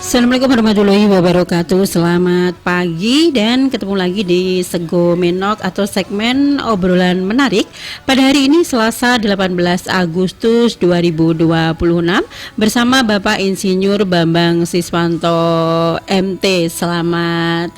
Assalamualaikum warahmatullahi wabarakatuh. Selamat pagi dan ketemu lagi di Sego Menok atau segmen obrolan menarik pada hari ini Selasa 18 Agustus 2026 bersama Bapak Insinyur Bambang Siswanto MT. Selamat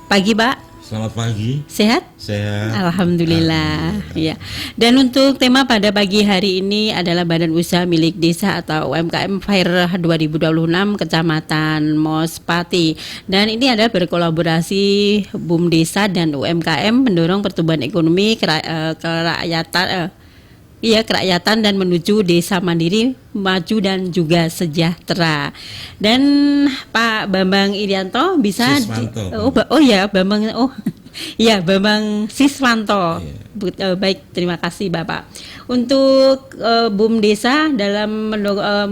pagi, Pak. Selamat pagi. Sehat? Sehat. Alhamdulillah. Ya. Dan untuk tema pada pagi hari ini adalah Badan Usaha Milik Desa atau UMKM Fair 2026 Kecamatan Mospati. Dan ini adalah berkolaborasi BUM Desa dan UMKM mendorong pertumbuhan ekonomi kerakyatan dan menuju desa mandiri, maju dan juga sejahtera. Dan Pak Bambang Irianto bisa Bambang Siswanto. Yeah. Baik, terima kasih Bapak. Untuk BUM Desa dalam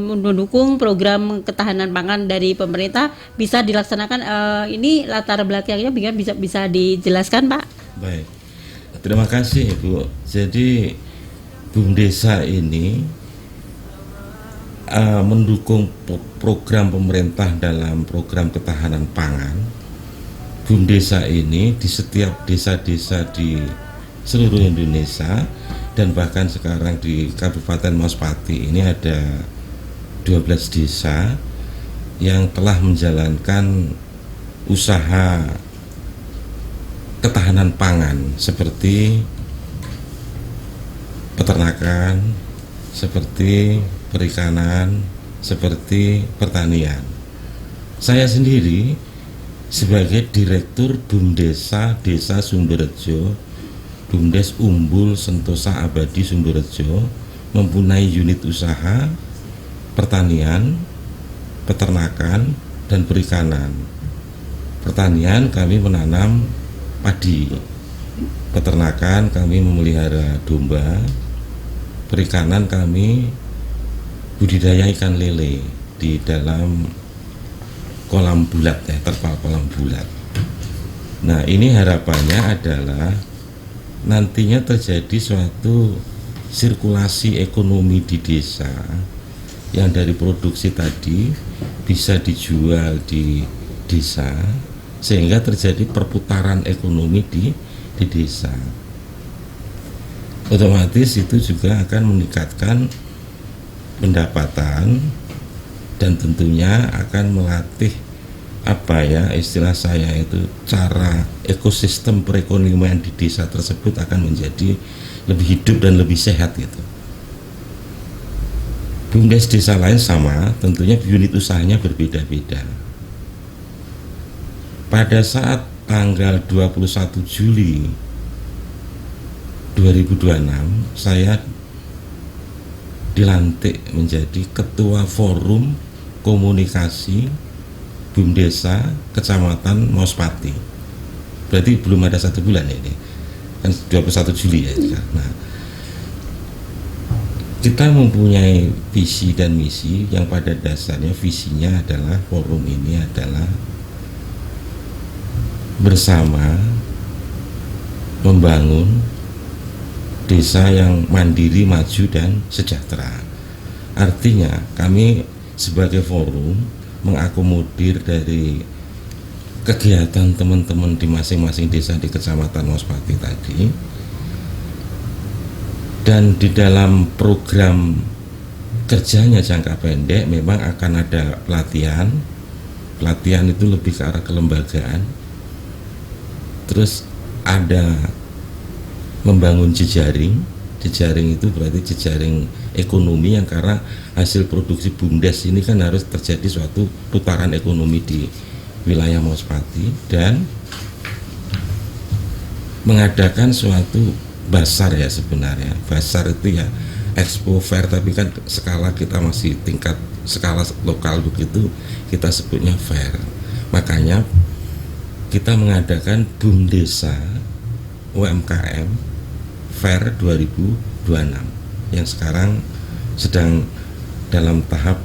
mendukung program ketahanan pangan dari pemerintah bisa dilaksanakan, ini latar belakangnya bisa dijelaskan, Pak? Baik. Terima kasih, Bu. Jadi BUM Desa ini mendukung program pemerintah dalam program ketahanan pangan. BUM Desa ini di setiap desa-desa di seluruh Indonesia dan bahkan sekarang di Kabupaten Mospati ini ada 12 desa yang telah menjalankan usaha ketahanan pangan seperti peternakan, seperti perikanan, seperti pertanian. Saya sendiri sebagai Direktur BUM Desa Sumberjo, BUMDes Umbul Sentosa Abadi Sumberjo, mempunyai unit usaha pertanian, peternakan, dan perikanan. Pertanian kami menanam padi, peternakan kami memelihara domba, perikanan kami budidaya ikan lele di dalam kolam bulat, terpal kolam bulat. Nah, ini harapannya adalah nantinya terjadi suatu sirkulasi ekonomi di desa yang dari produksi tadi bisa dijual di desa sehingga terjadi perputaran ekonomi di desa. Otomatis itu juga akan meningkatkan pendapatan dan tentunya akan melatih istilah saya itu cara ekosistem perekonomian di desa tersebut akan menjadi lebih hidup dan lebih sehat gitu. BUMDes desa lain sama, tentunya unit usahanya berbeda-beda. Pada saat tanggal 21 Juli 2026 saya dilantik menjadi Ketua Forum Komunikasi BUM Desa Kecamatan Mospati. Berarti belum ada 1 bulan ya ini, kan 21 Juli ya. Nah, kita mempunyai visi dan misi yang pada dasarnya visinya adalah forum ini adalah bersama membangun desa yang mandiri, maju, dan sejahtera. Artinya kami sebagai forum mengakomodir dari kegiatan teman-teman di masing-masing desa di Kecamatan Mospati tadi, dan di dalam program kerjanya jangka pendek memang akan ada pelatihan itu lebih ke arah kelembagaan, terus ada membangun jejaring itu berarti jejaring ekonomi yang karena hasil produksi BUMDes ini kan harus terjadi suatu putaran ekonomi di wilayah Mospati, dan mengadakan suatu basar ya, sebenarnya basar itu ya expo fair tapi kan skala kita masih tingkat skala lokal begitu, kita sebutnya fair. Makanya kita mengadakan BUM Desa UMKM Fair 2026 yang sekarang sedang dalam tahap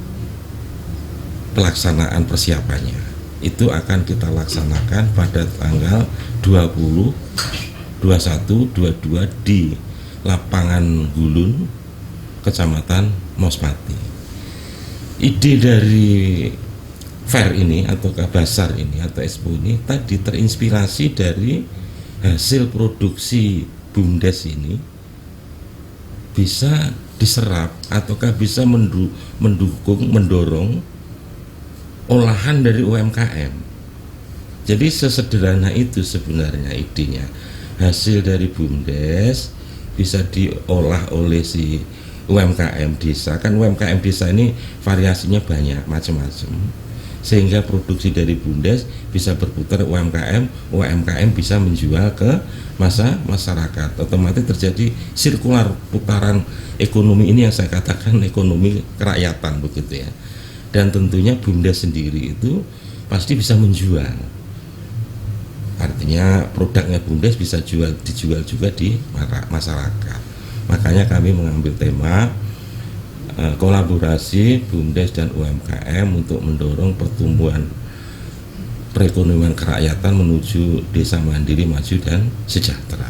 pelaksanaan persiapannya. Itu akan kita laksanakan pada tanggal 20, 21, 22 di Lapangan Gulun, Kecamatan Mospati. Ide dari fair ini atau basar ini atau expo ini tadi terinspirasi dari hasil produksi BUMDes ini bisa diserap ataukah bisa mendorong olahan dari UMKM. Jadi sesederhana itu sebenarnya idenya. Hasil dari BUMDes bisa diolah oleh si UMKM desa. Kan UMKM desa ini variasinya banyak, macam-macam. Sehingga produksi dari BUMDes bisa berputar UMKM bisa menjual ke masyarakat. Otomatis terjadi sirkular putaran ekonomi ini yang saya katakan ekonomi kerakyatan begitu ya. Dan tentunya BUMDes sendiri itu pasti bisa menjual. Artinya produknya BUMDes bisa dijual juga di masyarakat. Makanya kami mengambil tema kolaborasi BUMDes dan UMKM untuk mendorong pertumbuhan perekonomian kerakyatan menuju desa mandiri, maju dan sejahtera.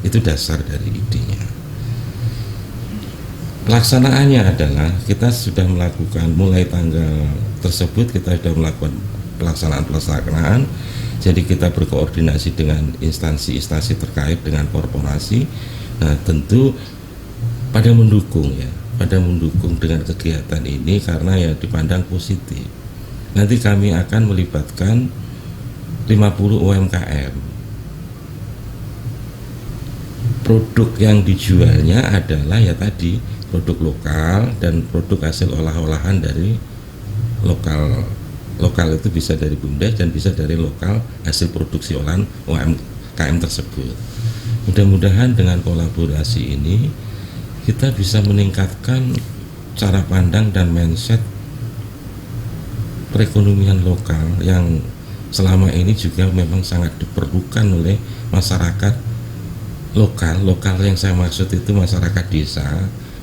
Itu dasar dari idenya. Pelaksanaannya adalah kita sudah melakukan mulai tanggal tersebut kita sudah melakukan pelaksanaan. Jadi kita berkoordinasi dengan instansi-instansi terkait dengan korporasi. Nah, tentu pada mendukung dengan kegiatan ini karena ya dipandang positif. Nanti kami akan melibatkan 50 UMKM. Produk yang dijualnya adalah ya tadi produk lokal dan produk hasil olah-olahan dari lokal itu bisa dari BUMDes dan bisa dari lokal hasil produksi olahan UMKM tersebut. Mudah-mudahan dengan kolaborasi ini kita bisa meningkatkan cara pandang dan mindset perekonomian lokal yang selama ini juga memang sangat diperlukan oleh masyarakat lokal yang saya maksud itu masyarakat desa,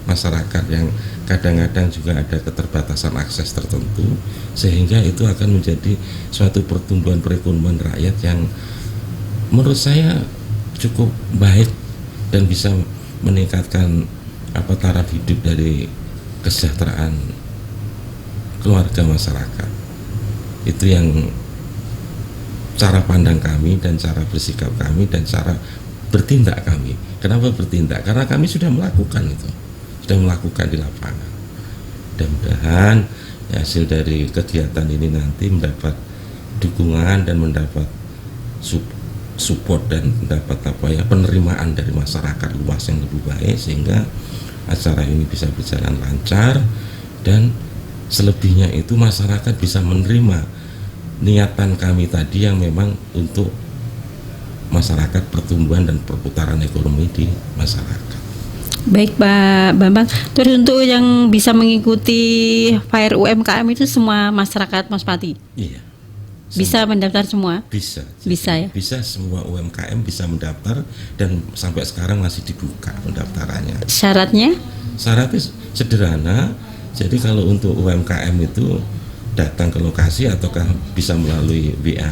masyarakat yang kadang-kadang juga ada keterbatasan akses tertentu, sehingga itu akan menjadi suatu pertumbuhan perekonomian rakyat yang menurut saya cukup baik dan bisa meningkatkan taraf hidup dari kesejahteraan keluarga masyarakat. Itu yang cara pandang kami dan cara bersikap kami dan cara bertindak kami. Kenapa bertindak? Karena kami sudah melakukan itu, sudah melakukan di lapangan. Mudah-mudahan hasil dari kegiatan ini nanti mendapat dukungan dan mendapat support dan mendapat penerimaan dari masyarakat luas yang lebih baik sehingga acara ini bisa berjalan lancar dan selebihnya itu masyarakat bisa menerima niatan kami tadi yang memang untuk masyarakat, pertumbuhan dan perputaran ekonomi di masyarakat. Baik Pak Bambang, terus untuk yang bisa mengikuti Fair UMKM itu semua masyarakat Mas Pati? Iya. Bisa mendaftar semua? Bisa. Bisa ya? Bisa, semua UMKM bisa mendaftar dan sampai sekarang masih dibuka pendaftarannya. Syaratnya? Syaratnya sederhana. Jadi kalau untuk UMKM itu datang ke lokasi ataukah bisa melalui WA,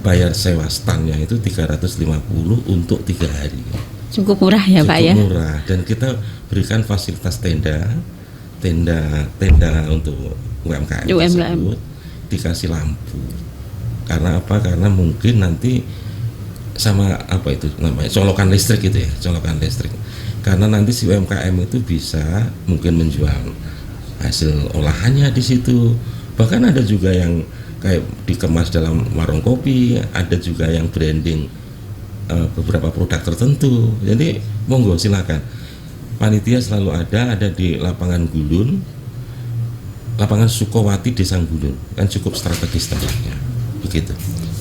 bayar sewa standnya itu 350 untuk 3 hari. Cukup murah ya Pak ya? Cukup murah dan kita berikan fasilitas tenda untuk UMKM tersebut, dikasih lampu. Karena apa? Karena mungkin nanti sama itu namanya colokan listrik gitu ya, colokan listrik. Karena nanti si UMKM itu bisa mungkin menjual hasil olahannya di situ. Bahkan ada juga yang kayak dikemas dalam warung kopi, ada juga yang branding beberapa produk tertentu. Jadi monggo silakan. Panitia selalu ada di lapangan Gulun, lapangan Sukowati Desa Gulun, kan cukup strategis tempatnya. Begitu.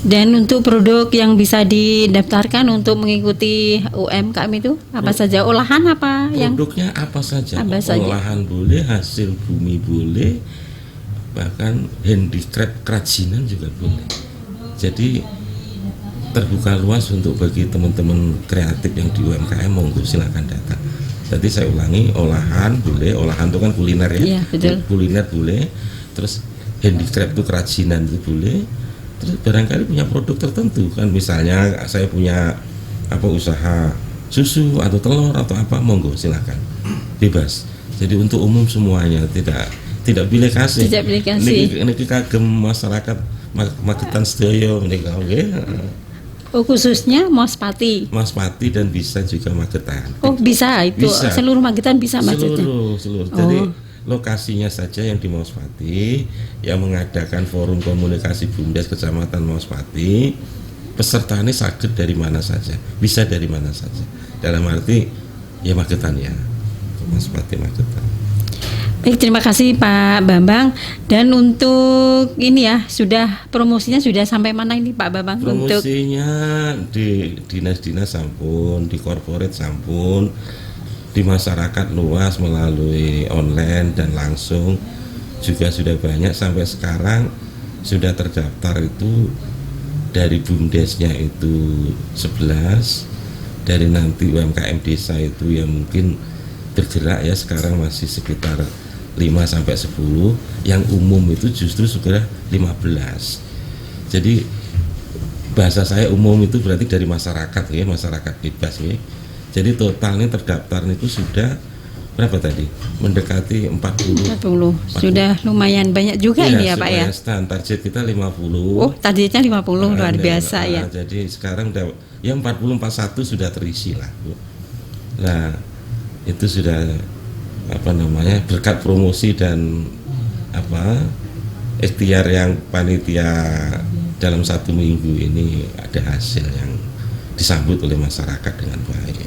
Dan untuk produk yang bisa didaftarkan untuk mengikuti UMKM itu apa saja? Olahan apa? Produknya apa saja? Olahan boleh, hasil bumi boleh, bahkan handicraft kerajinan juga boleh. Jadi terbuka luas untuk bagi teman-teman kreatif yang di UMKM, monggo silakan datang. Jadi saya ulangi, olahan boleh, olahan itu kan kuliner ya, iya, betul. Kuliner boleh, terus handicraft itu kerajinan itu boleh, terus barangkali punya produk tertentu kan, misalnya saya punya usaha susu atau telur atau apa, monggo silakan, bebas. Jadi untuk umum semuanya, tidak pilih kasih. Tidak pilih kasih. Niki kagem masyarakat Magetan sedaya menika nggih. Oh, khususnya Mospati. Mospati dan bisa juga Magetan. Oh, bisa itu. Bisa. Seluruh Magetan bisa maksudnya. Seluruh. Oh. Jadi lokasinya saja yang di Mospati yang mengadakan forum komunikasi BUMDes Kecamatan Mospati, pesertanya sakit dari mana saja, bisa dari mana saja. Dalam arti ya Magetan ya, Mospati Magetan. Baik, terima kasih Pak Bambang. Dan untuk ini ya, sudah promosinya sudah sampai mana ini Pak Bambang? Promosinya di dinas-dinas sampun, di corporate sampun, di masyarakat luas melalui online dan langsung juga sudah banyak. Sampai sekarang sudah terdaftar itu dari BUMDesnya itu 11, dari nanti UMKM desa itu yang mungkin bergerak ya sekarang masih sekitar 5-10, yang umum itu justru sudah 15. Jadi bahasa saya umum itu berarti dari masyarakat ya, masyarakat bebas ya. Jadi totalnya terdaftar itu sudah berapa tadi? Mendekati 40. Sudah lumayan banyak juga ini ya Pak ya. Target kita 50. Oh, targetnya 50, luar biasa ya. Jadi sekarang udah ya 40-41 sudah terisi lah, Bu. Nah, itu sudah berkat promosi dan ikhtiar yang panitia dalam 1 minggu ini ada hasil yang disambut oleh masyarakat dengan baik.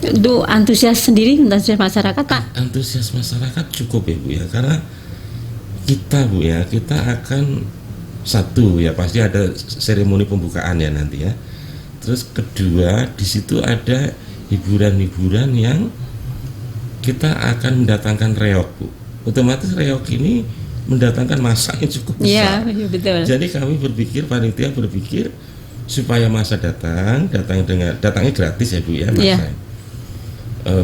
Untuk antusias sendiri, antusias masyarakat Pak? Antusias masyarakat cukup ya Bu ya, karena kita akan satu ya pasti ada seremoni pembukaan ya nanti ya. Terus kedua di situ ada hiburan-hiburan yang kita akan mendatangkan reok Bu. Otomatis reok ini mendatangkan massa yang cukup besar. Iya, betul. Jadi kami panitia berpikir supaya massa datangnya gratis ya Bu ya massa. Iya.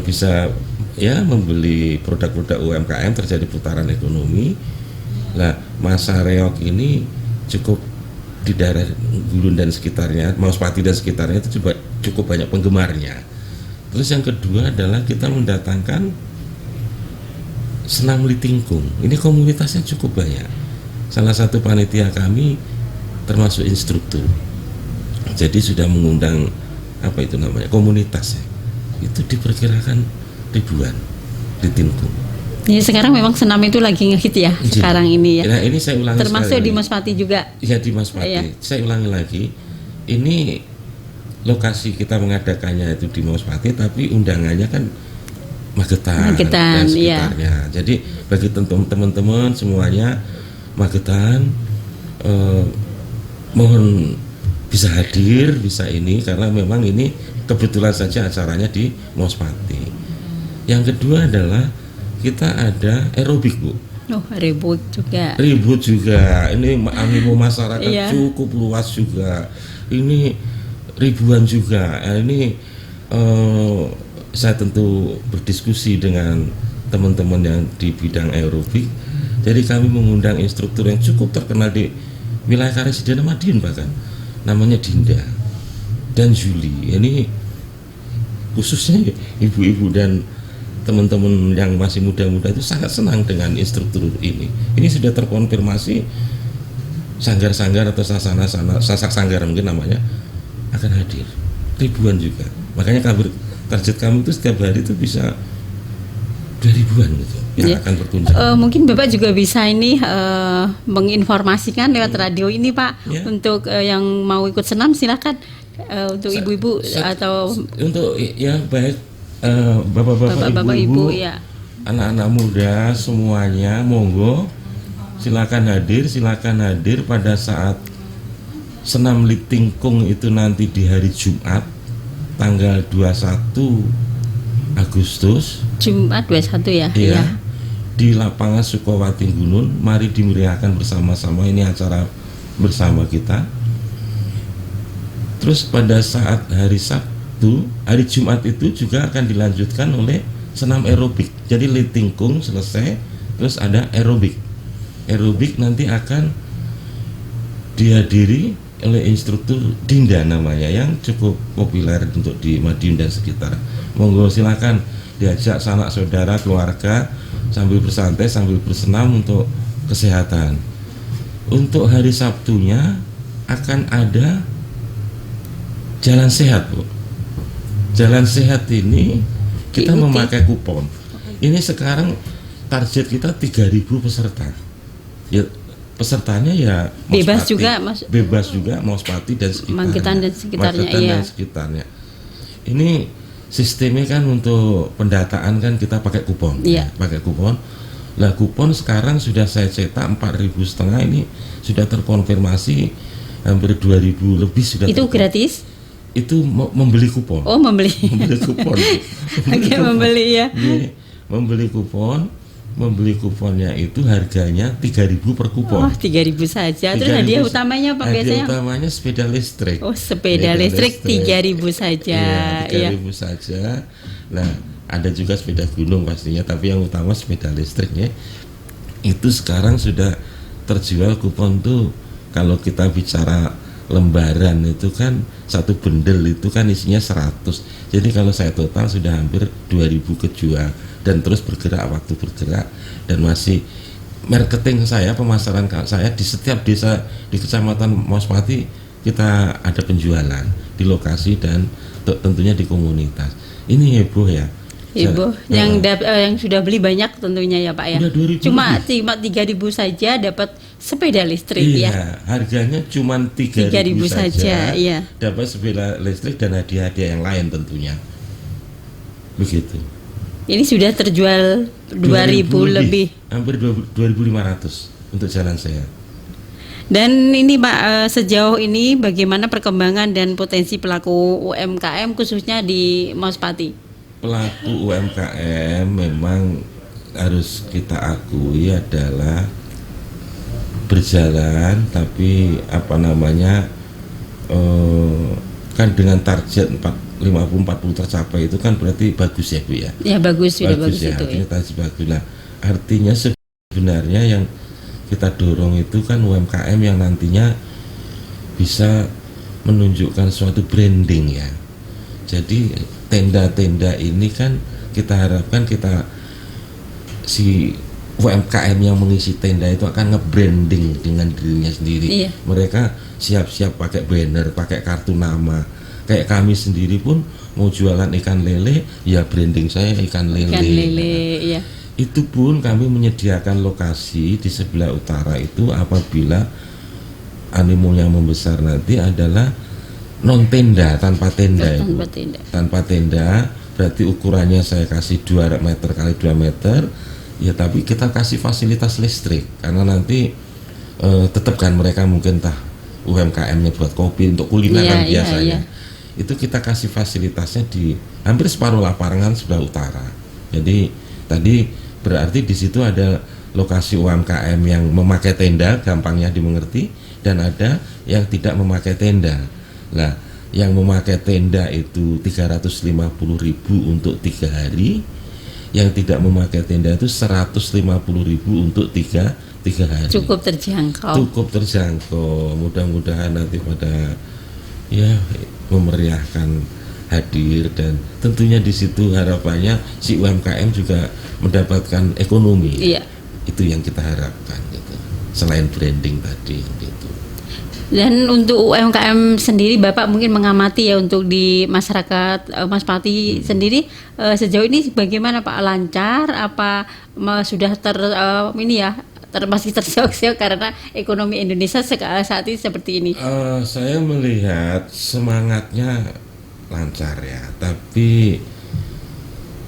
Bisa ya membeli produk-produk UMKM, terjadi putaran ekonomi. Nah, massa reok ini cukup di daerah Gulun dan sekitarnya, Mospati dan sekitarnya itu cukup banyak penggemarnya. Terus yang kedua adalah kita mendatangkan senam litingkung. Ini komunitasnya cukup banyak. Salah satu panitia kami termasuk instruktur. Jadi sudah mengundang komunitas ya. Itu diperkirakan ribuan litingkung. Ya, sekarang memang senam itu lagi ngehit ya sekarang ini ya. Nah, ini saya ulangi termasuk di Mospati juga. Ya di Mospati. Ya. Saya ulangi lagi. Ini lokasi kita mengadakannya itu di Mospati, tapi undangannya kan Magetan dan sekitarnya. Ya. Jadi bagi teman-teman semuanya Magetan, mohon bisa hadir, bisa ini karena memang ini kebetulan saja acaranya di Mospati. Yang kedua adalah kita ada aerobik Bu. Oh, ribut juga. Ini animo masyarakat cukup luas juga. Ini ribuan juga. Ini saya tentu berdiskusi dengan teman-teman yang di bidang aerobik. Jadi kami mengundang instruktur yang cukup terkenal di wilayah Karesidenan Madiun bahkan. Namanya Dinda dan Juli. Ini khususnya ibu-ibu dan teman-teman yang masih muda-muda itu sangat senang dengan instruktur ini. Ini sudah terkonfirmasi sanggar-sanggar atau sasak sanggar mungkin namanya akan hadir ribuan juga. Makanya target kami itu setiap hari itu bisa 2.000-an gitu yang akan berkunjung. Mungkin Bapak juga bisa ini menginformasikan lewat radio ini Pak untuk yang mau ikut senam silakan untuk ibu-ibu atau untuk baik. Bapak-bapak, ibu, ya. Anak-anak muda semuanya monggo silakan hadir pada saat senam litingkung itu nanti di hari Jumat tanggal 21 Agustus. Jumat 21 ya. Iya. Di lapangan Sukowati Gunung, mari dimeriahkan bersama-sama, ini acara bersama kita. Terus pada saat hari hari Jumat itu juga akan dilanjutkan oleh senam aerobik. Jadi litingkung selesai, terus ada aerobik. Aerobik nanti akan dihadiri oleh instruktur Dinda namanya yang cukup populer untuk di Madiun dan sekitar. Monggo silakan diajak sanak saudara, keluarga sambil bersantai, sambil bersenam untuk kesehatan. Untuk hari Sabtunya akan ada jalan sehat, Bu. Jalan sehat ini kita memakai kupon. Ini sekarang target kita 3.000 peserta. Ya, pesertanya ya bebas Mospati, juga, Mas. bebas juga Mospati dan sekitarnya. Magetan dan sekitarnya, Magetan iya. dan sekitarnya. Ini sistemnya kan untuk pendataan kan kita pakai kupon, Iya. pakai kupon. Lah kupon sekarang sudah saya cetak 4.500 ini sudah terkonfirmasi hampir 2.000 lebih sudah. Itu gratis? Itu membeli kupon. Oh, membeli. Membeli kupon. Oke, membeli ya. Iya, membeli kuponnya itu harganya 3.000 per kupon. Oh, 3.000 saja. Terus 3.000. hadiah utamanya apa biasanya? Hadiah utamanya sepeda listrik. Oh, sepeda listrik 3.000 saja. Iya, 3.000 saja. Nah, ada juga sepeda gunung pastinya, tapi yang utama sepeda listriknya. Itu sekarang sudah terjual kupon tuh, kalau kita bicara lembaran itu kan satu bendel itu kan isinya 100. Jadi kalau saya total sudah hampir 2.000 kejual dan terus bergerak, waktu bergerak, dan masih marketing saya, pemasaran saya di setiap desa di Kecamatan Mospati kita ada penjualan di lokasi dan tentunya di komunitas. Ini heboh ya. Heboh. Yang sudah beli banyak tentunya ya Pak ya. Cuma 3.000 saja dapat sepeda listrik iya, ya. Harganya cuma 3.000 saja. Iya. Dapat sepeda listrik dan hadiah-hadiah yang lain tentunya. Begitu. Ini sudah terjual 2.000 lebih. Hampir 2.500 untuk jalan sehat. Dan ini Pak, sejauh ini bagaimana perkembangan dan potensi pelaku UMKM khususnya di Mospati? Pelaku UMKM memang harus kita akui adalah berjalan, tapi kan dengan target 50-40 tercapai itu kan berarti bagus ya Bu ya. Ya bagus, sudah bagus ya, itu artinya ya. bagus. Nah, artinya sebenarnya yang kita dorong itu kan UMKM yang nantinya bisa menunjukkan suatu branding ya. Jadi tenda-tenda ini kan kita harapkan si UMKM yang mengisi tenda itu akan nge-branding dengan dirinya sendiri. Iya. Mereka siap-siap pakai banner, pakai kartu nama. Kayak kami sendiri pun mau jualan ikan lele, ya branding saya ikan lele. Ikan lele, iya. Itu pun kami menyediakan lokasi di sebelah utara itu apabila animonya membesar nanti adalah non tenda, tanpa tenda itu. Tanpa tenda, berarti ukurannya saya kasih 2 meter kali 2 meter. Ya tapi kita kasih fasilitas listrik karena nanti tetap kan mereka mungkin UMKM-nya buat kopi untuk kuliner kan biasanya. Itu kita kasih fasilitasnya di hampir separuh lapangan sebelah utara. Jadi tadi berarti di situ ada lokasi UMKM yang memakai tenda, gampangnya dimengerti, dan ada yang tidak memakai tenda. Nah, yang memakai tenda itu 350.000 untuk 3 hari, yang tidak memakai tenda itu 150.000 untuk 3 hari. Cukup terjangkau. Cukup terjangkau. Mudah-mudahan nanti pada ya memeriahkan hadir, dan tentunya di situ harapannya si UMKM juga mendapatkan ekonomi. Iya. Itu yang kita harapkan gitu. Selain branding tadi gitu. Dan untuk UMKM sendiri Bapak mungkin mengamati ya untuk di masyarakat Mospati sendiri sejauh ini bagaimana Pak? Lancar apa sudah masih terseok-seok karena ekonomi Indonesia saat ini seperti ini? Saya melihat semangatnya lancar ya, tapi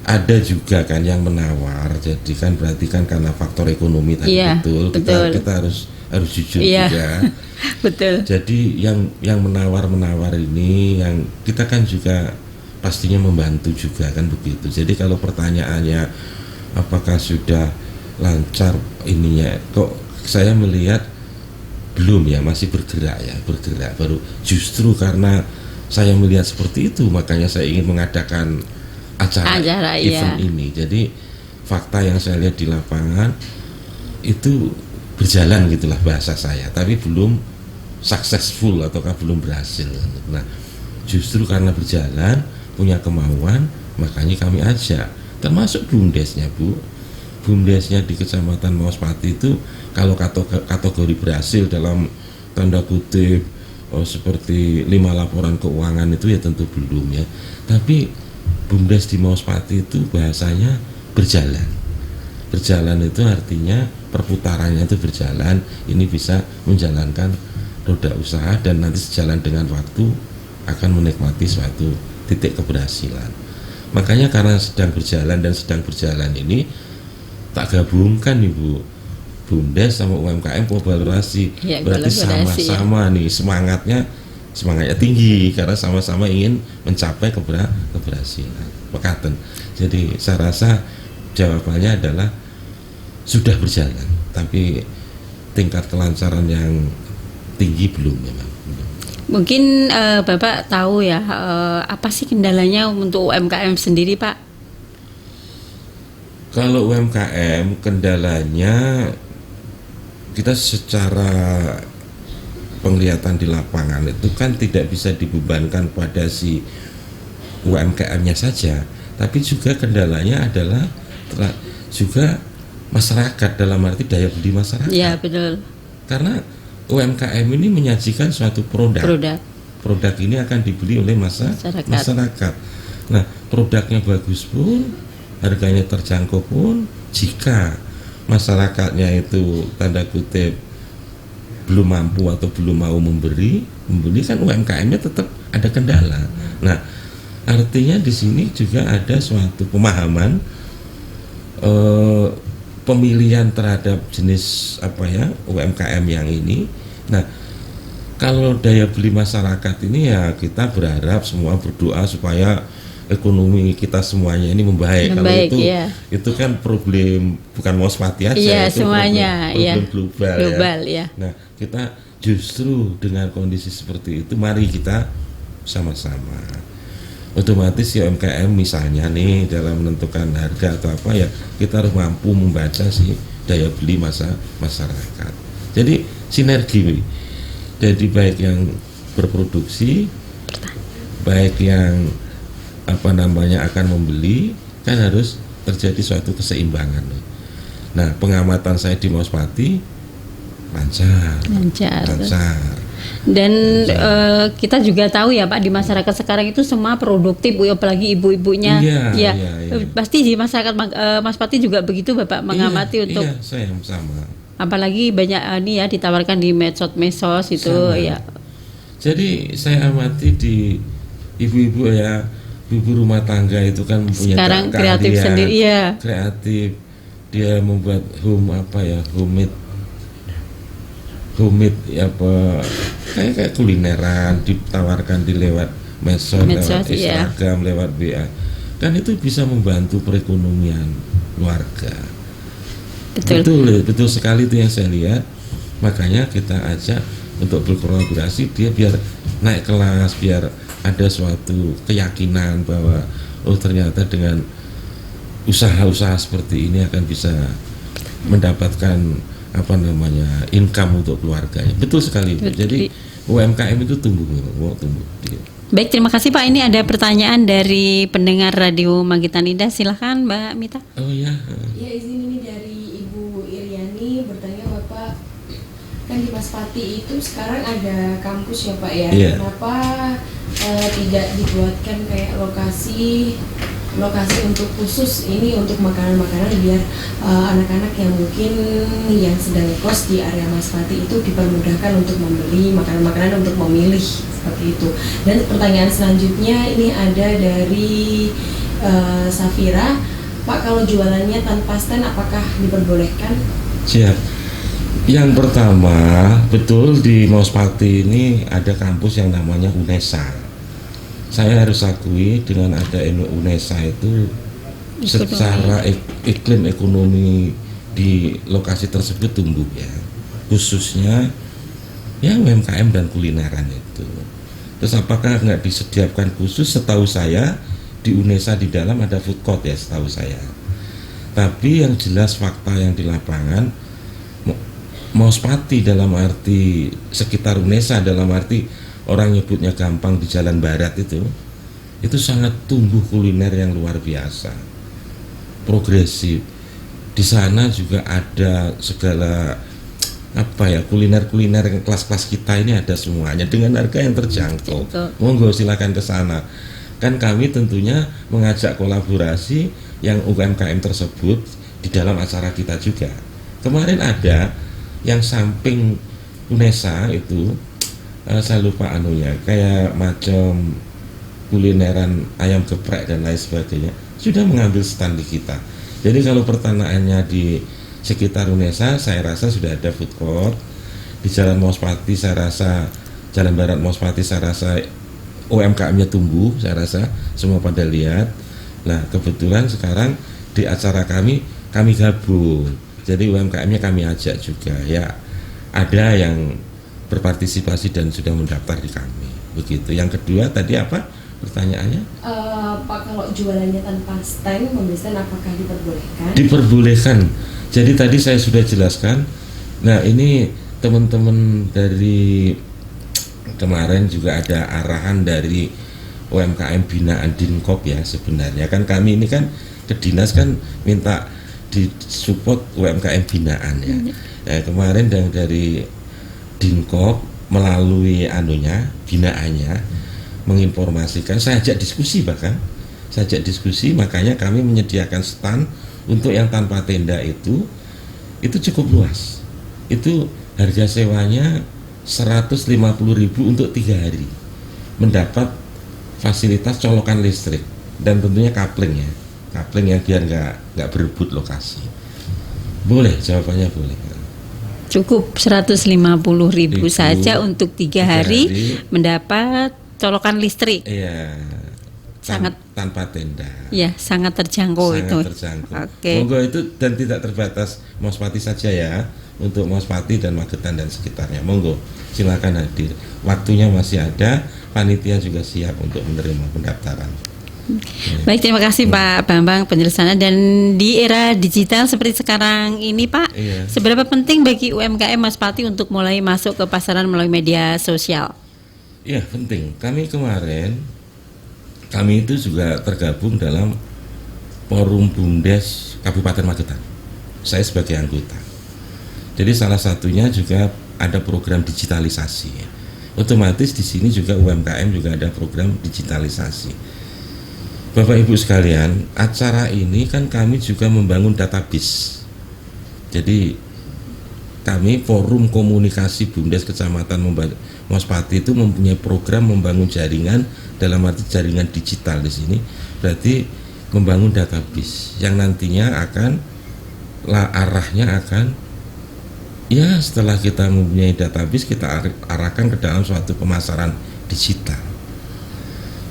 ada juga kan yang menawar. Jadi kan berarti kan karena faktor ekonomi tadi. Iya, betul. Kita harus jujur juga. Betul. Jadi yang menawar ini yang kita kan juga pastinya membantu juga kan begitu. Jadi kalau pertanyaannya apakah sudah lancar ininya, kok saya melihat belum ya, masih bergerak baru justru karena saya melihat seperti itu makanya saya ingin mengadakan acara event ini. Jadi fakta yang saya lihat di lapangan itu berjalan gitulah bahasa saya, tapi belum successful ataukah belum berhasil. Nah, justru karena berjalan, punya kemauan, makanya kami ajak, termasuk BUMDesnya Bu. BUMDesnya di Kecamatan Maospati itu kalau kategori berhasil dalam tanda kutip seperti 5 laporan keuangan itu ya tentu belum ya. Tapi BUMDes di Maospati itu bahasanya berjalan. Berjalan itu artinya perputarannya itu berjalan, ini bisa menjalankan roda usaha dan nanti sejalan dengan waktu akan menikmati suatu titik keberhasilan. Makanya karena sedang berjalan ini tak gabungkan Ibu, BUMDes sama UMKM kolaborasi, ya, berarti sama-sama nih semangatnya tinggi karena sama-sama ingin mencapai keberhasilan. Pekaten. Jadi saya rasa jawabannya adalah sudah berjalan, tapi tingkat kelancaran yang tinggi belum memang. Mungkin Bapak tahu ya apa sih kendalanya untuk UMKM sendiri, Pak? Kalau UMKM kendalanya kita secara penglihatan di lapangan itu kan tidak bisa dibebankan pada si UMKM-nya saja, tapi juga kendalanya adalah juga masyarakat, dalam arti daya beli masyarakat. Iya, betul. Karena UMKM ini menyajikan suatu produk ini akan dibeli oleh masyarakat. Nah, produknya bagus pun, harganya terjangkau pun, jika masyarakatnya itu tanda kutip belum mampu atau belum mau membeli kan UMKM-nya tetap ada kendala. Nah, artinya di sini juga ada suatu pemahaman pemilihan terhadap jenis UMKM yang ini. Nah, kalau daya beli masyarakat ini ya kita berharap semua berdoa supaya ekonomi kita semuanya ini membaik. Kalau itu kan problem bukan Maospati aja, itu semuanya, problem global ya. Nah, kita justru dengan kondisi seperti itu mari kita sama-sama. Otomatis ya UMKM misalnya nih dalam menentukan harga atau apa ya kita harus mampu membaca si daya beli masyarakat. Jadi sinergi, jadi baik yang berproduksi, baik yang akan membeli kan harus terjadi suatu keseimbangan. Nah, pengamatan saya di Maospati lancar. Dan kita juga tahu ya Pak, di masyarakat sekarang itu semua produktif, apalagi ibu-ibunya. Iya. Pasti di masyarakat Maospati juga begitu Bapak mengamati untuk. Iya, saya sama. Apalagi banyak ditawarkan di medsos itu sama. Ya. Jadi saya amati di ibu-ibu ya, ibu rumah tangga itu kan mempunyai sekarang kreatif sendiri ya. Kreatif, dia membuat homemade kayak kulineran ditawarkan di lewat medsos, lewat Instagram, lewat WA. Kan itu bisa membantu perekonomian keluarga. Betul sekali itu yang saya lihat. Makanya kita ajak untuk berkolaborasi dia biar naik kelas, biar ada suatu keyakinan bahwa ternyata dengan usaha-usaha seperti ini akan bisa mendapatkan income untuk keluarganya. Betul sekali. Jadi UMKM itu tumbuh. Baik, terima kasih Pak. Ini ada pertanyaan dari pendengar Radio Magitan Indah. Silahkan Mbak Mita. Oh ya. Ya, izin ini dari Ibu Iriani bertanya Bapak, kan di Maospati itu sekarang ada kampus ya Pak ya. Yeah. Kenapa tidak dibuatkan kayak lokasi untuk khusus ini untuk makanan-makanan biar anak-anak yang mungkin yang sedang kos di area Maospati itu dipermudahkan untuk membeli makanan-makanan untuk memilih seperti itu. Dan pertanyaan selanjutnya ini ada dari Safira, Pak, kalau jualannya tanpa stand apakah diperbolehkan? Siap. Yang pertama, betul di Maospati ini ada kampus yang namanya UNESA. Saya harus akui dengan ada UNESA itu secara iklim ekonomi di lokasi tersebut tumbuh ya, khususnya ya UMKM dan kulineran itu. Terus apakah nggak disediakan khusus? Setahu saya di UNESA di dalam ada food court ya, setahu saya. Tapi yang jelas fakta yang di lapangan Maospati dalam arti sekitar UNESA, dalam arti orang nyebutnya gampang di Jalan Barat itu sangat tumbuh kuliner yang luar biasa, progresif. Di sana juga ada segala kuliner kelas-kelas kita ini ada semuanya dengan harga yang terjangkau. Monggo silakan ke sana. Kan kami tentunya mengajak kolaborasi yang UMKM tersebut di dalam acara kita juga. Kemarin ada yang samping UNESA itu saya lupa kayak macam kulineran ayam geprek dan lain sebagainya sudah mengambil stand di kita. Jadi kalau pertanyaannya di sekitar UNESA, saya rasa sudah ada food court di Jalan Mospati. Saya rasa Jalan Barat Mospati, saya rasa UMKM-nya tumbuh, saya rasa semua pada lihat. Nah kebetulan sekarang di acara kami gabung, jadi UMKM-nya kami ajak juga ya, ada yang berpartisipasi dan sudah mendaftar di kami begitu. Yang kedua tadi apa pertanyaannya? Pak, kalau jualannya tanpa stand, membeli stand apakah diperbolehkan? Diperbolehkan. Jadi tadi saya sudah jelaskan. Nah ini teman-teman dari kemarin juga ada arahan dari UMKM binaan Dinkop ya, sebenarnya kan kami ini kan ke dinas kan minta disupport UMKM binaan ya. Nah, kemarin dari Dinkop melalui binaannya menginformasikan, saya ajak diskusi makanya kami menyediakan stand untuk yang tanpa tenda itu cukup luas. Itu harga sewanya 150.000 untuk 3 hari, mendapat fasilitas colokan listrik dan tentunya kapling yang biar nggak berebut lokasi. Boleh, jawabannya boleh. Cukup 150.000 saja untuk 3 hari mendapat colokan listrik. Iya. Sangat tanpa tenda. Ya, sangat terjangkau itu. Oke. Monggo itu dan tidak terbatas Mospati saja ya, untuk Mospati dan Magetan dan sekitarnya. Monggo, silakan hadir. Waktunya masih ada, panitia juga siap untuk menerima pendaftaran. Baik, terima kasih Pak Bambang penjelasannya. Dan di era digital seperti sekarang ini Pak, seberapa penting bagi UMKM Mospati untuk mulai masuk ke pasaran melalui media sosial? Iya, penting. Kami itu juga tergabung dalam Forum BUMDes Kabupaten Magetan. Saya sebagai anggota. Jadi salah satunya juga ada program digitalisasi. Otomatis di sini juga UMKM juga ada program digitalisasi. Bapak Ibu sekalian, acara ini kan kami juga membangun database. Jadi kami Forum Komunikasi BUMDes Kecamatan Mospati itu mempunyai program membangun jaringan, dalam arti jaringan digital di sini, berarti membangun database yang nantinya arahnya akan ya setelah kita mempunyai database kita arahkan ke dalam suatu pemasaran digital.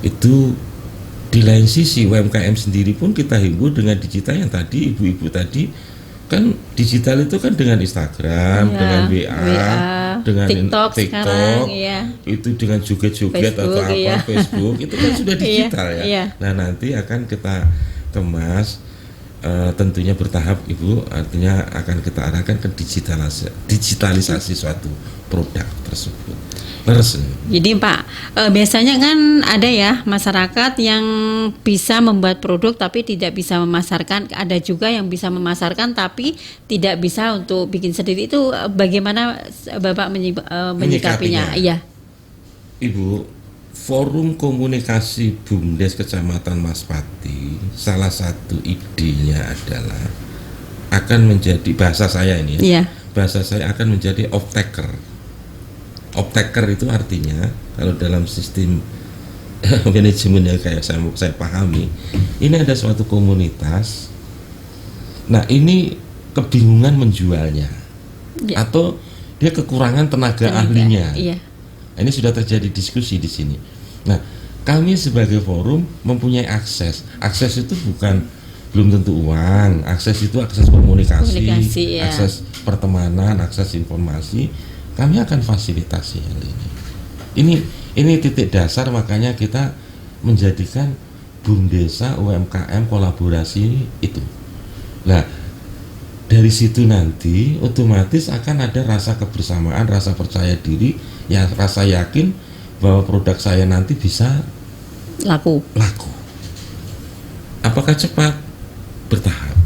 Itu di lain sisi UMKM sendiri pun kita himbau dengan digital yang tadi ibu-ibu tadi kan digital itu kan dengan Instagram, dengan WA, dengan TikTok sekarang, itu dengan joget-joget atau Facebook itu kan sudah digital ya. Nah nanti akan kita kemas tentunya bertahap Ibu, artinya akan kita arahkan ke digitalisasi suatu produk tersebut. Jadi Pak, biasanya kan ada ya masyarakat yang bisa membuat produk tapi tidak bisa memasarkan, ada juga yang bisa memasarkan tapi tidak bisa untuk bikin sendiri. Itu bagaimana Bapak menyikapinya? Iya. Ibu, Forum Komunikasi BUMDes Kecamatan Mospati salah satu idenya adalah akan menjadi, bahasa saya ini ya, bahasa saya akan menjadi off-taker. Off-taker itu artinya kalau dalam sistem manajemen yang kayak saya pahami, ini ada suatu komunitas. Nah ini kebingungan menjualnya, atau dia kekurangan tenaga ahlinya. Ini sudah terjadi diskusi di sini. Nah kami sebagai forum mempunyai akses. Akses itu belum tentu uang. Akses itu akses komunikasi akses pertemanan, akses informasi. Kami akan fasilitasi hal ini. Ini titik dasar, makanya kita menjadikan BUMDesa UMKM kolaborasi itu. Nah, dari situ nanti otomatis akan ada rasa kebersamaan, rasa percaya diri, ya rasa yakin bahwa produk saya nanti bisa laku. Apakah cepat? Bertahap.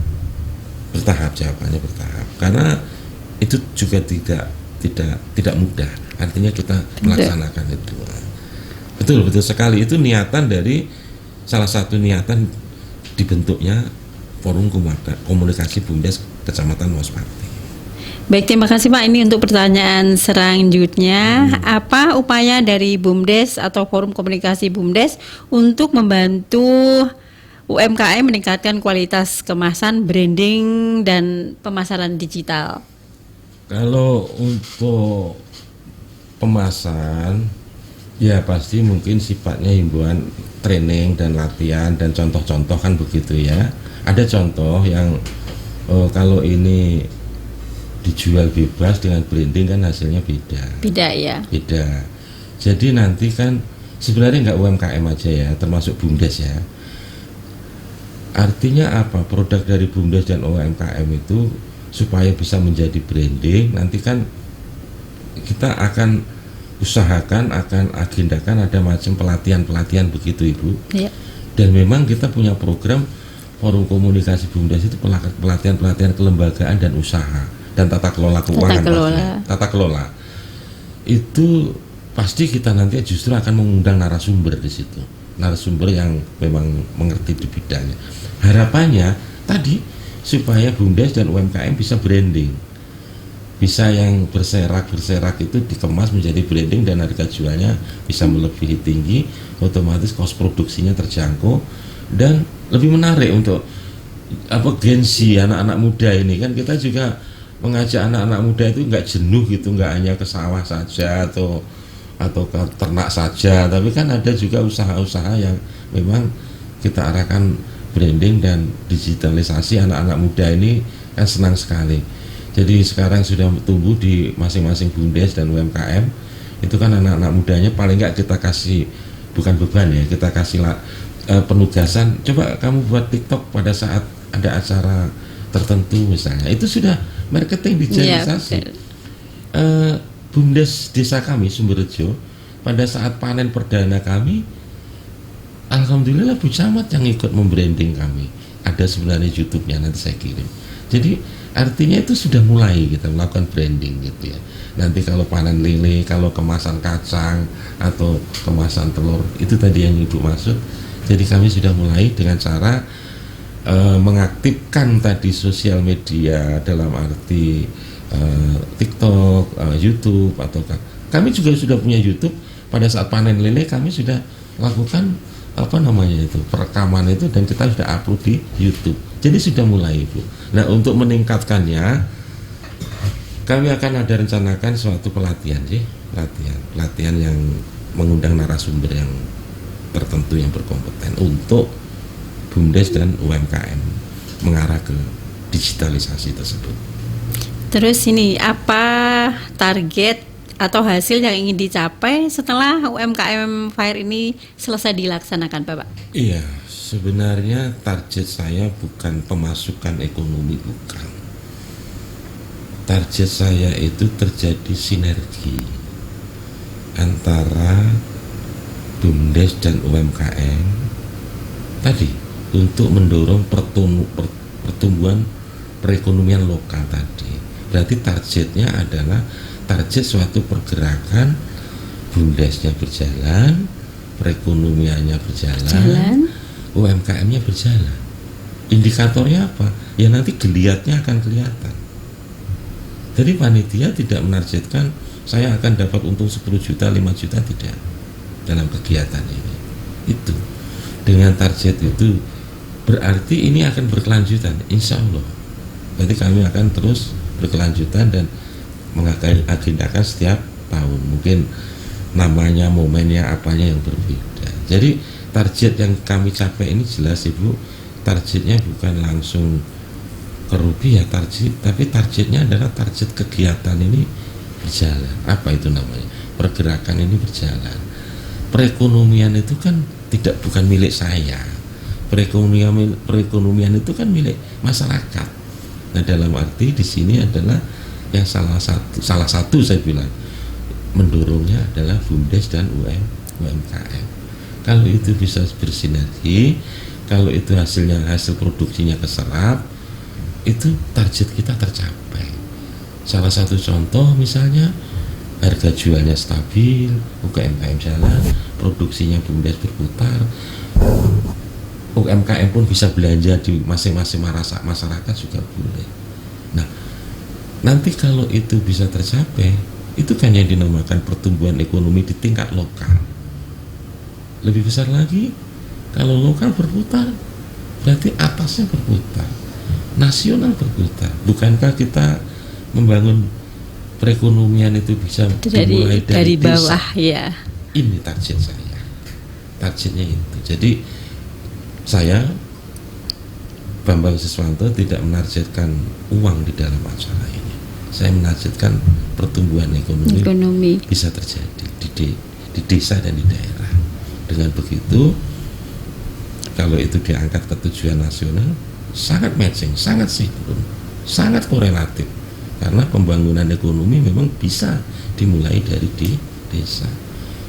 Bertahap, jawabannya bertahap. Karena itu juga tidak mudah. Artinya kita melaksanakan itu. Betul sekali, itu niatan dari salah satu niatan dibentuknya Forum Komunikasi BUMDes Kecamatan Wospati. Baik, terima kasih Pak. Ini untuk pertanyaan selanjutnya, apa upaya dari BUMDes atau Forum Komunikasi BUMDes untuk membantu UMKM meningkatkan kualitas kemasan, branding, dan pemasaran digital? Kalau untuk pemasaran, ya pasti mungkin sifatnya himbauan training dan latihan dan contoh-contoh kan begitu ya. Ada contoh yang kalau ini dijual bebas dengan branding kan hasilnya beda. Beda ya. Beda. Jadi nanti kan sebenarnya nggak UMKM aja ya, termasuk BUMDes ya. Artinya apa? Produk dari BUMDes dan UMKM itu supaya bisa menjadi branding, nanti kan kita akan usahakan, akan agendakan ada macam pelatihan begitu Ibu. Ya. Dan memang kita punya program Forum Komunikasi BUMDes itu pelatihan kelembagaan dan usaha dan tata kelola keuangan. Tata kelola itu pasti kita nanti justru akan mengundang narasumber di situ, narasumber yang memang mengerti di bidangnya. Harapannya tadi supaya BUMDes dan UMKM bisa branding, bisa yang berserak itu dikemas menjadi branding dan harga jualnya bisa melebihi tinggi, otomatis kos produksinya terjangkau dan lebih menarik untuk gengsi anak-anak muda ini. Kan kita juga mengajak anak-anak muda itu nggak jenuh gitu, nggak hanya ke sawah saja atau ke ternak saja, tapi kan ada juga usaha-usaha yang memang kita arahkan branding dan digitalisasi. Anak-anak muda ini kan senang sekali. Jadi sekarang sudah tumbuh di masing-masing BUMDes dan UMKM. Itu kan anak-anak mudanya paling nggak kita kasih, bukan beban ya, kita kasih penugasan. Coba kamu buat TikTok pada saat ada acara tertentu misalnya. Itu sudah marketing digitalisasi. BUMDes desa kami Sumberjo pada saat panen perdana kami, alhamdulillah Bu Camat yang ikut membranding kami. Ada sebenarnya YouTube-nya, nanti saya kirim. Jadi artinya itu sudah mulai kita melakukan branding gitu ya. Nanti kalau panen lele, kalau kemasan kacang atau kemasan telur, itu tadi yang Ibu maksud. Jadi kami sudah mulai dengan cara mengaktifkan tadi sosial media dalam arti TikTok, YouTube, atau kami juga sudah punya YouTube. Pada saat panen lele kami sudah lakukan perekaman itu dan kita sudah upload di YouTube. Jadi sudah mulai Ibu. Nah, untuk meningkatkannya kami akan ada rencanakan suatu pelatihan yang mengundang narasumber yang tertentu yang berkompeten untuk BUMDes dan UMKM mengarah ke digitalisasi tersebut. Terus ini apa target atau hasil yang ingin dicapai setelah UMKM Fair ini selesai dilaksanakan, Bapak? Iya, sebenarnya target saya bukan pemasukan ekonomi, bukan. Target saya itu terjadi sinergi antara BUMDes dan UMKM tadi untuk mendorong pertumbuhan perekonomian lokal tadi. Berarti targetnya adalah target suatu pergerakan, BUMDesnya berjalan, perekonomiannya berjalan, UMKM-nya berjalan. Indikatornya apa? Ya nanti geliatnya akan kelihatan. Jadi panitia tidak menargetkan saya akan dapat untung 10 juta, 5 juta, tidak dalam kegiatan ini. Itu dengan target itu berarti ini akan berkelanjutan, insya Allah. Berarti kami akan terus berkelanjutan dan mengagendakan setiap tahun. Mungkin namanya, momennya, apanya yang berbeda. Jadi target yang kami capai ini jelas Ibu, targetnya bukan langsung ke rupiah tapi targetnya adalah target kegiatan ini berjalan. Apa itu namanya? Pergerakan ini berjalan. Perekonomian itu kan bukan milik saya. Perekonomian itu kan milik masyarakat. Nah, dalam arti di sini adalah yang salah satu saya bilang mendorongnya adalah BUMDes dan UMKM. Kalau itu bisa bersinergi, kalau itu hasil produksinya keserap, itu target kita tercapai. Salah satu contoh misalnya harga jualnya stabil, UMKM jalan, produksinya BUMDes berputar, UMKM pun bisa belanja di masing-masing masyarakat juga boleh. Nah, nanti kalau itu bisa tercapai, itu kan yang dinamakan pertumbuhan ekonomi di tingkat lokal. Lebih besar lagi, kalau lokal berputar, berarti atasnya berputar, nasional berputar. Bukankah kita membangun perekonomian itu bisa dimulai dari bawah desa? ya. Ini target saya, targetnya itu. Jadi saya Bambang Siswanto tidak menargetkan uang di dalam acara ini. Saya menargetkan pertumbuhan ekonomi bisa terjadi di desa dan di daerah. Dengan begitu, kalau itu diangkat ke tujuan nasional, sangat matching, sangat sinkron, sangat korelatif. Karena pembangunan ekonomi memang bisa dimulai dari di desa.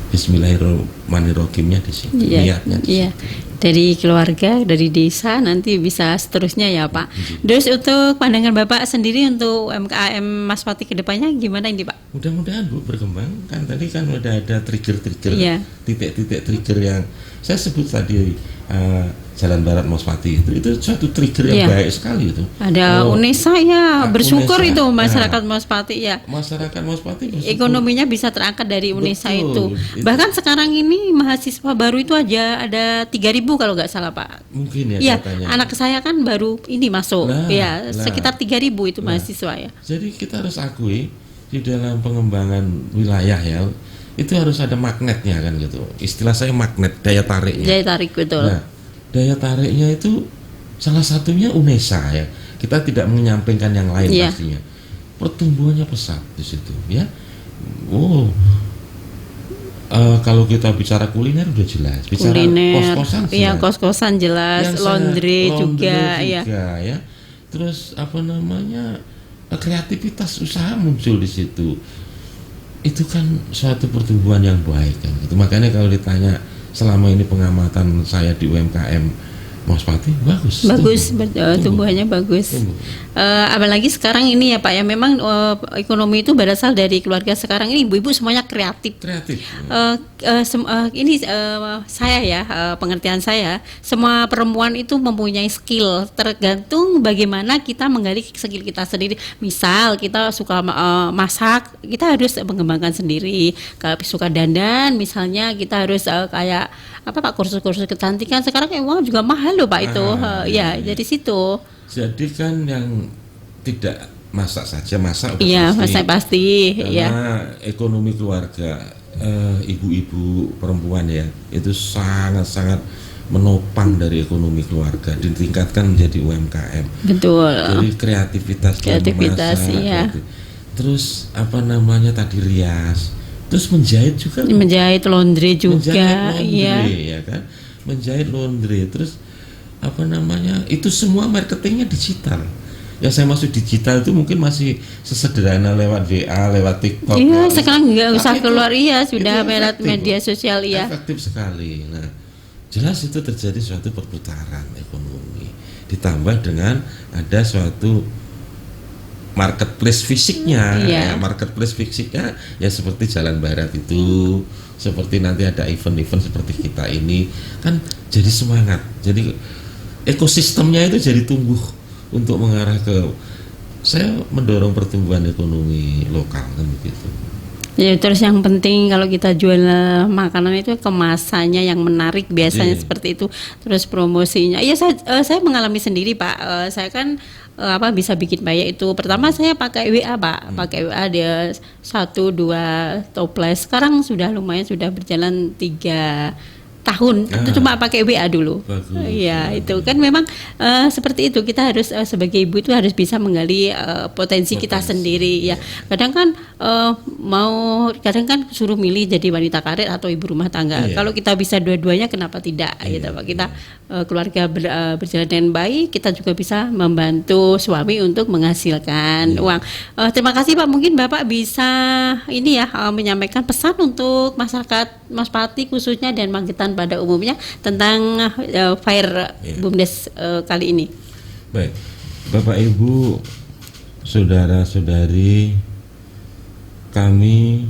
Bismillahirrahmanirrahimnya di situ, niatnya di situ. Dari keluarga, dari desa, nanti bisa seterusnya ya Pak. Terus untuk pandangan Bapak sendiri untuk UMKM Mas Pati ke depannya gimana ini Pak? Mudah-mudahan Bu berkembang. Kan tadi kan udah ada trigger-trigger, titik-titik trigger yang saya sebut tadi, Jalan Barat Mospati itu suatu trigger yang baik sekali itu. Ada UNESA ya, bersyukur UNESA, itu masyarakat Mospati ya. Masyarakat Mospati bersyukur. Ekonominya bisa terangkat dari UNESA itu. Bahkan sekarang ini mahasiswa baru itu aja ada 3.000 kalau nggak salah Pak. Mungkin ya. Katanya. Anak saya kan baru ini masuk, sekitar 3.000 itu mahasiswa ya. Jadi kita harus akui di dalam pengembangan wilayah ya, itu harus ada magnetnya kan gitu. Istilah saya magnet, daya tariknya. Daya tarik betul. Nah, daya tariknya itu salah satunya UNESA ya. Kita tidak menyampingkan yang lain pastinya. Pertumbuhannya pesat di situ ya. Kalau kita bicara kuliner udah jelas. Bicara kos-kosan jelas. Iya, kos-kosan jelas, laundry juga ya. Terus kreativitas usaha muncul di situ. Itu kan suatu pertumbuhan yang baik kan gitu. Makanya kalau ditanya selama ini pengamatan saya di UMKM Mospati bagus, tumbuhannya bagus. Apalagi sekarang ini ya Pak ya, memang ekonomi itu berasal dari keluarga sekarang ini ibu-ibu semuanya kreatif. Saya ya, pengertian saya, semua perempuan itu mempunyai skill, tergantung bagaimana kita menggali skill kita sendiri. Misal kita suka masak, kita harus mengembangkan sendiri. Kalau suka dandan misalnya, kita harus kayak apa Pak, kursus-kursus kecantikan sekarang uang juga mahal loh Pak itu. Dari situ. Jadi kan yang tidak masak saja, masak masak pasti. Karena ekonomi keluarga ibu-ibu perempuan ya, itu sangat-sangat menopang dari ekonomi keluarga, ditingkatkan menjadi UMKM. Betul. Jadi kreativitas memasak, terus tadi rias. Terus menjahit juga, laundry juga, ya kan, menjahit laundry. Terus itu semua marketingnya digital. Ya saya maksud digital itu mungkin masih sesederhana lewat WA, lewat TikTok. Iya, sekarang nggak usah keluar sudah lewat media sosial efektif sekali. Nah, jelas itu terjadi suatu perputaran ekonomi. Ditambah dengan ada suatu marketplace fisiknya, marketplace fisiknya ya seperti Jalan Barat itu, seperti nanti ada event-event seperti kita ini, kan jadi semangat, jadi ekosistemnya itu jadi tumbuh untuk mengarah ke, saya mendorong pertumbuhan ekonomi lokal kan begitu. Ya, terus yang penting kalau kita jual makanan itu kemasannya yang menarik biasanya seperti itu. Terus promosinya. Ya saya mengalami sendiri Pak. Saya kan bisa bikin banyak itu. Pertama saya pakai WA Pak. Pakai WA dia 1-2 toples. Sekarang sudah lumayan, sudah berjalan 3 tahun. Itu cuma pakai WA dulu. Iya, itu kan memang seperti itu. Kita harus sebagai ibu itu harus bisa menggali potensi kita sendiri ya. Kadang kan kadang kan suruh milih jadi wanita karir atau ibu rumah tangga. Kalau kita bisa dua-duanya kenapa tidak gitu Pak. Kita keluarga berjalan dengan baik, kita juga bisa membantu suami untuk menghasilkan uang. Terima kasih Pak. Mungkin Bapak bisa menyampaikan pesan untuk masyarakat Mospati khususnya dan Magetan pada umumnya tentang FAIR BUMDes kali ini. Baik, Bapak Ibu, saudara-saudari, kami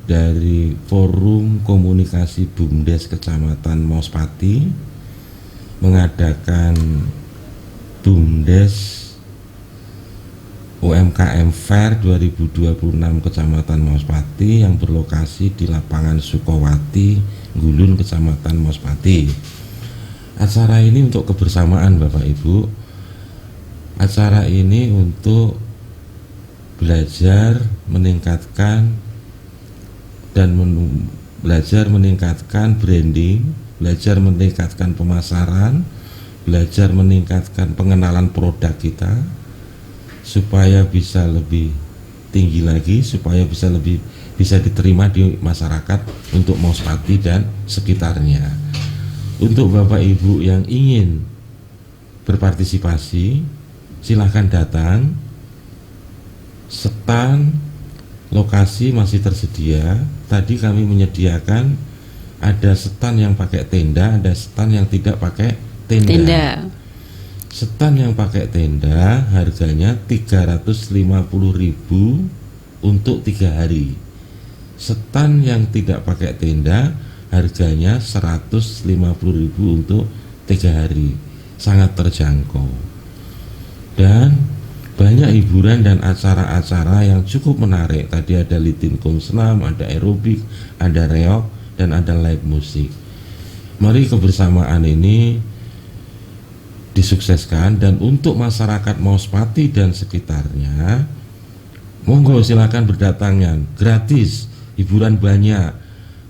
dari Forum Komunikasi BUMDes Kecamatan Mauspati mengadakan BUMDes UMKM Fair 2026 Kecamatan Mauspati yang berlokasi di lapangan Sukowati, Gulun, Kecamatan Mauspati. Acara ini untuk kebersamaan Bapak Ibu. Acara ini untuk belajar meningkatkan belajar meningkatkan branding, belajar meningkatkan pemasaran, belajar meningkatkan pengenalan produk kita supaya bisa lebih tinggi lagi, supaya bisa diterima di masyarakat untuk Mauspati dan sekitarnya. Untuk Bapak Ibu yang ingin berpartisipasi, silahkan datang. Stand lokasi masih tersedia. Tadi kami menyediakan ada stand yang pakai tenda, ada stand yang tidak pakai tenda. Stand yang pakai tenda harganya 350.000 untuk 3 hari. Stand yang tidak pakai tenda harganya 150.000 untuk 3 hari. Sangat terjangkau. Dan banyak hiburan dan acara-acara yang cukup menarik. Tadi ada litin kumsenam, ada aerobik, ada reok, dan ada live musik. Mari kebersamaan ini disukseskan, dan untuk masyarakat Mauspati dan sekitarnya, monggo silakan berdatangan, gratis, hiburan banyak,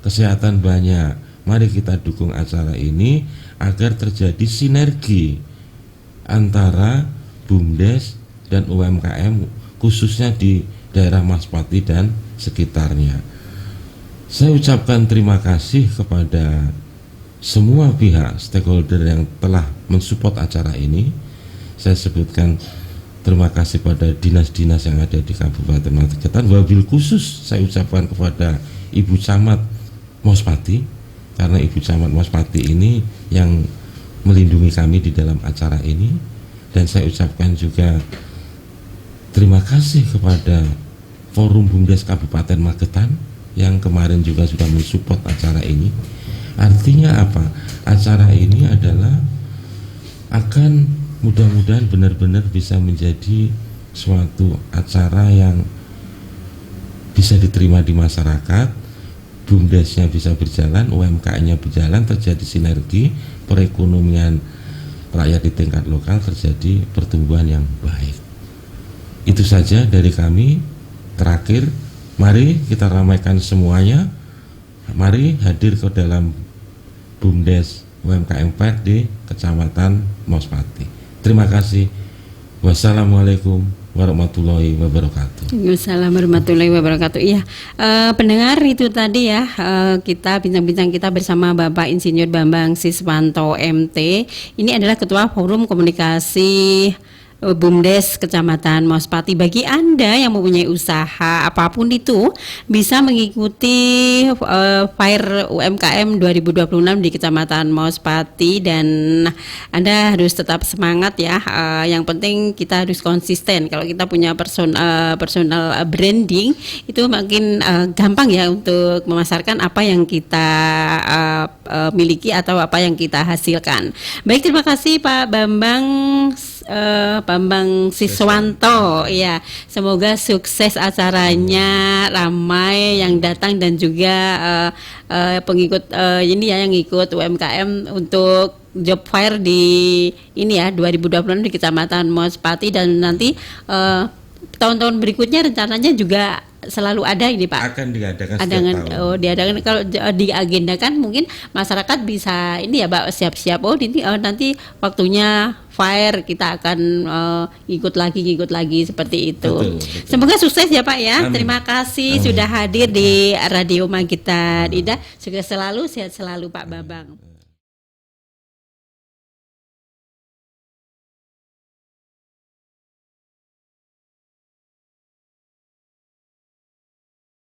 kesehatan banyak. Mari kita dukung acara ini agar terjadi sinergi antara BUMDes dan UMKM khususnya di daerah Mauspati dan sekitarnya. Saya ucapkan terima kasih kepada semua pihak stakeholder yang telah mensupport acara ini. Saya sebutkan terima kasih pada dinas-dinas yang ada di Kabupaten Magetan. Wabil khusus saya ucapkan kepada Ibu Camat Mauspati, karena Ibu Camat Mauspati ini yang melindungi kami di dalam acara ini. Dan saya ucapkan juga terima kasih kepada Forum BUMDes Kabupaten Magetan yang kemarin juga sudah mensupport acara ini. Artinya apa? Acara ini adalah akan mudah-mudahan benar-benar bisa menjadi suatu acara yang bisa diterima di masyarakat, BUMDesnya bisa berjalan, UMKM-nya berjalan, terjadi sinergi, perekonomian rakyat di tingkat lokal terjadi pertumbuhan yang baik. Itu saja dari kami. Terakhir, mari kita ramaikan semuanya. Mari hadir ke dalam BUMDes UMKM Fair di Kecamatan Mauspati. Terima kasih. Wassalamualaikum warahmatullahi wabarakatuh. Waalaikumsalam warahmatullahi wabarakatuh. Iya, pendengar itu tadi ya, kita bincang-bincang kita bersama Bapak Insinyur Bambang Siswanto MT. Ini adalah Ketua Forum Komunikasi BUMDes Kecamatan Mauspati. Bagi Anda yang mempunyai usaha apapun itu, bisa mengikuti Fair UMKM 2026 di Kecamatan Mauspati, dan Anda harus tetap semangat ya. Yang penting kita harus konsisten. Kalau kita punya personal branding, itu makin gampang ya untuk memasarkan apa yang kita miliki atau apa yang kita hasilkan. Baik, terima kasih Pak Bambang Siswanto. Ya, semoga sukses acaranya, ramai yang datang dan juga pengikut ini ya yang ikut UMKM untuk job fair di ini ya 2026 di Kecamatan Mauspati, dan nanti tahun-tahun berikutnya rencananya juga selalu ada ini Pak. Akan diadakan setiap tahun. Diadakan, kalau diagendakan mungkin masyarakat bisa ini ya Pak, siap-siap. Ini nanti waktunya fair kita akan ikut lagi seperti itu. Betul. Semoga sukses ya Pak ya. Amin. Terima kasih sudah hadir di Radio Magetan. Ida, sukses selalu, sehat selalu Pak Bambang.